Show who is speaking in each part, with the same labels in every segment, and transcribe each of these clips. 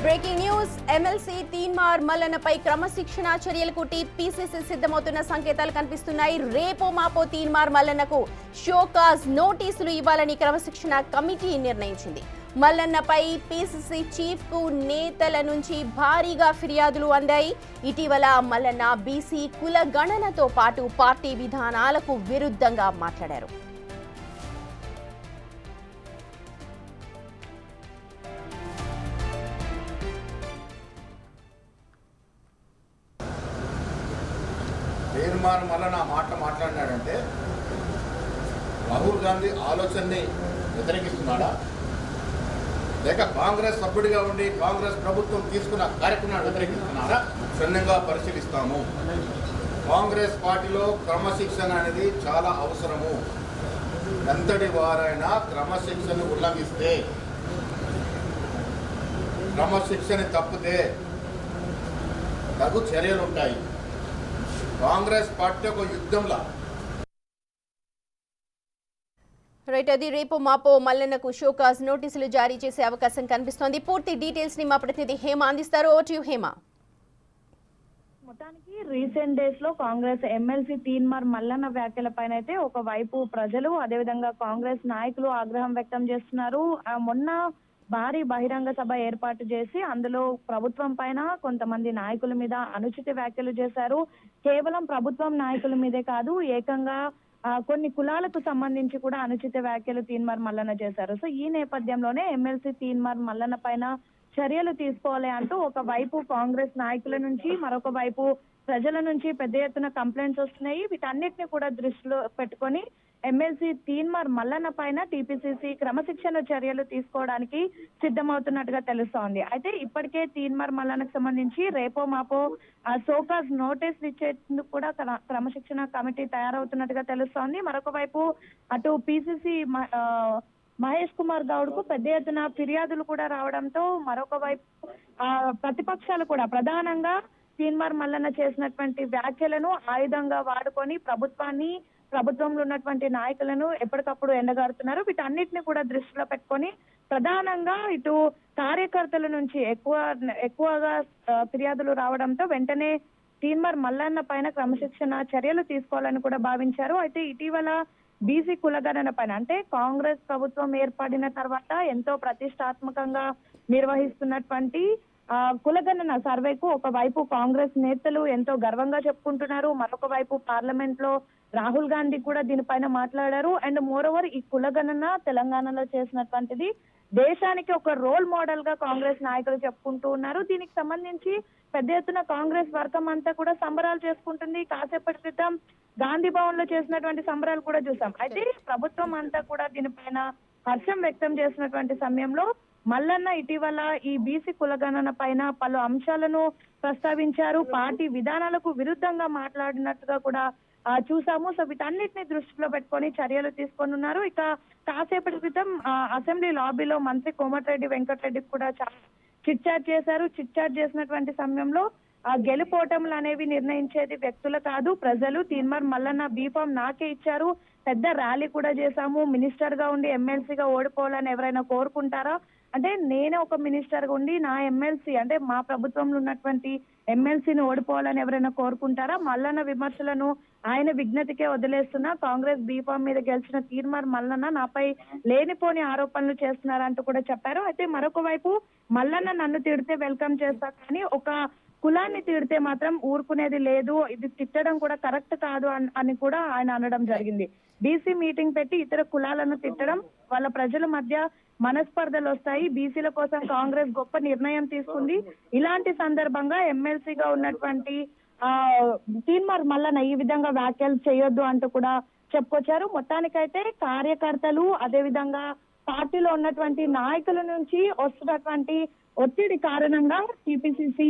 Speaker 1: Breaking news MLC Teenmar మల్లన్నపై క్రమశిక్షణ చర్యలకు TPCC సిద్ధమవుతున్న సంకేతాలు కనిపిస్తున్నాయి. రేపో మాపో తీన్మార్ మల్లన్నకు షోకాజ్ నోటీసులు ఇవ్వాలని క్రమశిక్షణ కమిటీ నిర్ణయించింది. మల్లన్నపై పీసీసీ చీఫ్ కు నేతల నుంచి భారీగా ఫిర్యాదులు అందాయి. ఇటీవల మల్లన్న బీసీ కుల గణనతో పాటు పార్టీ విధానాలకు విరుద్ధంగా మాట్లాడారు.
Speaker 2: తీర్మానం వల్ల నా మాట మాట్లాడినాడంటే రాహుల్ గాంధీ ఆలోచనని వ్యతిరేకిస్తున్నాడా, లేక కాంగ్రెస్ సభ్యుడిగా ఉండి కాంగ్రెస్ ప్రభుత్వం తీసుకున్న కార్యక్రమాన్ని వ్యతిరేకిస్తున్నారా క్షుణ్ణంగా పరిశీలిస్తాము. కాంగ్రెస్ పార్టీలో క్రమశిక్షణ అనేది చాలా అవసరము. ఎంతటి వారైనా క్రమశిక్షణ ఉల్లంఘిస్తే, క్రమశిక్షణ తప్పితే తగు చర్యలు ఉంటాయి. కాంగ్రెస్ పార్టీ ఒక యుద్ధంలా.
Speaker 1: రైట్, అది రేపు మాపో మల్లన్నకు షోకాజ్ నోటీసులు జారీ చేసే అవకాశం కనిపిస్తోంది. పూర్తి డీటెయిల్స్ ని మా ప్రతినిధి హేమ అందిస్తారు. ఓ టు హేమ.
Speaker 3: మొత్తానికి రీసెంట్ డేస్ లో కాంగ్రెస్ ఎమ్మెల్సీ తీన్మార్ మల్లన్న వ్యాఖ్యల పైన అయితే ఒకవైపు ప్రజలు, అదేవిధంగా కాంగ్రెస్ నాయకులు ఆగ్రహం వ్యక్తం చేస్తున్నారు. మొన్న భారీ బహిరంగ సభ ఏర్పాటు చేసి అందులో ప్రభుత్వం పైన కొంతమంది నాయకుల మీద అనుచిత వ్యాఖ్యలు చేశారు. కేవలం ప్రభుత్వం నాయకుల మీదే కాదు, ఏకంగా కొన్ని కులాలకు సంబంధించి కూడా అనుచిత వ్యాఖ్యలు తీన్మార్ మల్లన్న చేశారు. సో ఈ నేపథ్యంలోనే ఎమ్మెల్సీ తీన్మార్ మల్లన్న పైన చర్యలు తీసుకోవాలి అంటూ ఒకవైపు కాంగ్రెస్ నాయకుల నుంచి, మరొక వైపు ప్రజల నుంచి పెద్ద ఎత్తున కంప్లైంట్స్ వస్తున్నాయి. వీటన్నిటిని కూడా దృష్టిలో పెట్టుకొని ఎమ్మెల్సీ తీన్మార్ మల్లన్న పైన టీపీసీసీ క్రమశిక్షణ చర్యలు తీసుకోవడానికి సిద్ధమవుతున్నట్టుగా తెలుస్తోంది. అయితే ఇప్పటికే తీన్మార్ మల్లన్నకు సంబంధించి రేపో మాపో షోకాజ్ నోటీసులు ఇచ్చేందుకు కూడా క్రమశిక్షణ కమిటీ తయారవుతున్నట్టుగా తెలుస్తోంది. మరొక వైపు అటు పీసీసీ మహేష్ కుమార్ గౌడ్ కు పెద్ద ఎత్తున ఫిర్యాదులు కూడా రావడంతో మరొక వైపు ప్రతిపక్షాలు కూడా ప్రధానంగా తీన్మార్ మల్లన్న చేసినటువంటి వ్యాఖ్యలను ఆయుధంగా వాడుకొని ప్రభుత్వంలో ఉన్నటువంటి నాయకులను ఎప్పటికప్పుడు ఎండగారుతున్నారు. వీటన్నిటిని కూడా దృష్టిలో పెట్టుకొని ప్రధానంగా ఇటు కార్యకర్తల నుంచి ఎక్కువగా ఫిర్యాదులు రావడంతో వెంటనే తీన్మార్ మల్లన్న పైన క్రమశిక్షణ చర్యలు తీసుకోవాలని కూడా భావించారు. అయితే ఇటీవల బీసీ కులగణన పైన, అంటే కాంగ్రెస్ ప్రభుత్వం ఏర్పడిన తర్వాత ఎంతో ప్రతిష్టాత్మకంగా నిర్వహిస్తున్నటువంటి కులగణన సర్వేకు ఒకవైపు కాంగ్రెస్ నేతలు ఎంతో గర్వంగా చెప్పుకుంటున్నారు. మరొక వైపు పార్లమెంట్ లో రాహుల్ గాంధీ కూడా దీనిపైన మాట్లాడారు. అండ్ మోర్ ఓవర్ ఈ కులగణన తెలంగాణలో చేసినటువంటిది దేశానికి ఒక రోల్ మోడల్ గా కాంగ్రెస్ నాయకులు చెప్పుకుంటూ ఉన్నారు. దీనికి సంబంధించి పెద్ద ఎత్తున కాంగ్రెస్ వర్గం అంతా కూడా సంబరాలు చేసుకుంటుంది. కాసేపటి క్రితం గాంధీ భవన్ లో చేసినటువంటి సంబరాలు కూడా చూసాం. అయితే ప్రభుత్వం అంతా కూడా దీనిపైన హర్షం వ్యక్తం చేసినటువంటి సమయంలో మల్లన్న ఇటీవల ఈ బీసీ కులగణన పైన పలు అంశాలను ప్రస్తావించారు. పార్టీ విధానాలకు విరుద్ధంగా మాట్లాడినట్టుగా కూడా చూసాము. సో వీటన్నిటిని దృష్టిలో పెట్టుకొని చర్యలు తీసుకొనున్నారు. ఇక కాసేపటి క్రితం అసెంబ్లీ లాబీలో మంత్రి కోమటిరెడ్డి వెంకటరెడ్డి కూడా చిట్ చాట్ చేశారు. చిట్ చాట్ చేసినటువంటి సమయంలో గెలుపోటములు అనేవి నిర్ణయించేది వ్యక్తులు కాదు, ప్రజలు. తీన్మార్ మల్లన్న బీఫామ్ నాకే ఇచ్చారు, పెద్ద ర్యాలీ కూడా చేశాము. మినిస్టర్ గా ఉండి ఎమ్మెల్సీగా ఓడిపోవాలని ఎవరైనా కోరుకుంటారా? అంటే నేనే ఒక మినిస్టర్ గా ఉండి నా ఎమ్మెల్సీ, అంటే మా ప్రభుత్వంలో ఉన్నటువంటి ఎమ్మెల్సీని ఓడిపోవాలని ఎవరైనా కోరుకుంటారా? మల్లన్న విమర్శలను ఆయన విజ్ఞతకే వదిలేస్తున్నా, కాంగ్రెస్ బీఫామ్ మీద గెలిచిన తీన్మార్ మల్లన్న నాపై లేనిపోని ఆరోపణలు చేస్తున్నారంటూ కూడా చెప్పారు. అయితే మరొక వైపు మల్లన్న నన్ను తిడితే వెల్కమ్ చేస్తా, కానీ ఒక కులాన్ని తిడితే మాత్రం ఊరుకునేది లేదు, ఇది తిట్టడం కూడా కరెక్ట్ కాదు అని కూడా ఆయన అనడం జరిగింది. బీసీ మీటింగ్ పెట్టి ఇతర కులాలను తిట్టడం వాళ్ళ ప్రజల మధ్య మనస్పర్ధలు వస్తాయి. బీసీల కోసం కాంగ్రెస్ గొప్ప నిర్ణయం తీసుకుంది. ఇలాంటి సందర్భంగా ఎమ్మెల్సీగా ఉన్నటువంటి తీన్మార్ మల్లన్న ఈ విధంగా వ్యాఖ్యలు చేయొద్దు అంటూ కూడా చెప్పుకొచ్చారు. మొత్తానికైతే కార్యకర్తలు, అదేవిధంగా పార్టీలో ఉన్నటువంటి నాయకుల నుంచి వస్తున్నటువంటి ఒత్తిడి కారణంగా టీపీసీసీ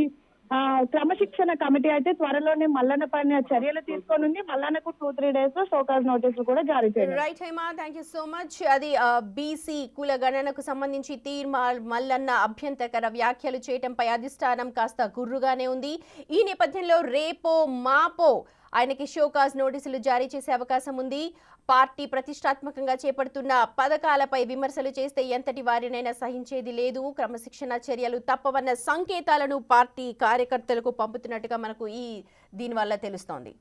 Speaker 3: క్రమశిక్షణ కమిటీ అయితే త్వరలోనే మల్లన్న పైన చర్యలు తీసుకోనుంది. మల్లన్నకు 2-3 days లో షోకాజ్ నోటీసులు కూడా జారీ చేయాలి.
Speaker 1: Right Hema, thank you so much. అది బీసీ కుల గణనకు సంబంధించి తీన్మార్ మల్లన్న అభ్యంతరకర వ్యాఖ్యలు చేయడంపై అధిష్టానం కాస్త గుర్రుగానే ఉంది. ఈ నేపథ్యంలో రేపో మాపో ఆయనకి షోకాజ్ నోటీసులు జారీ చేసే అవకాశం ఉంది. పార్టీ ప్రతిష్టాత్మకంగా చేపడుతున్న పథకాలపై విమర్శలు చేస్తే ఎంతటి వారినైనా సహించేది లేదు, క్రమశిక్షణ చర్యలు తప్పవన్న సంకేతాలను పార్టీ కార్యకర్తలకు పంపుతున్నట్టుగా మనకు దీనివల్ల తెలుస్తోంది.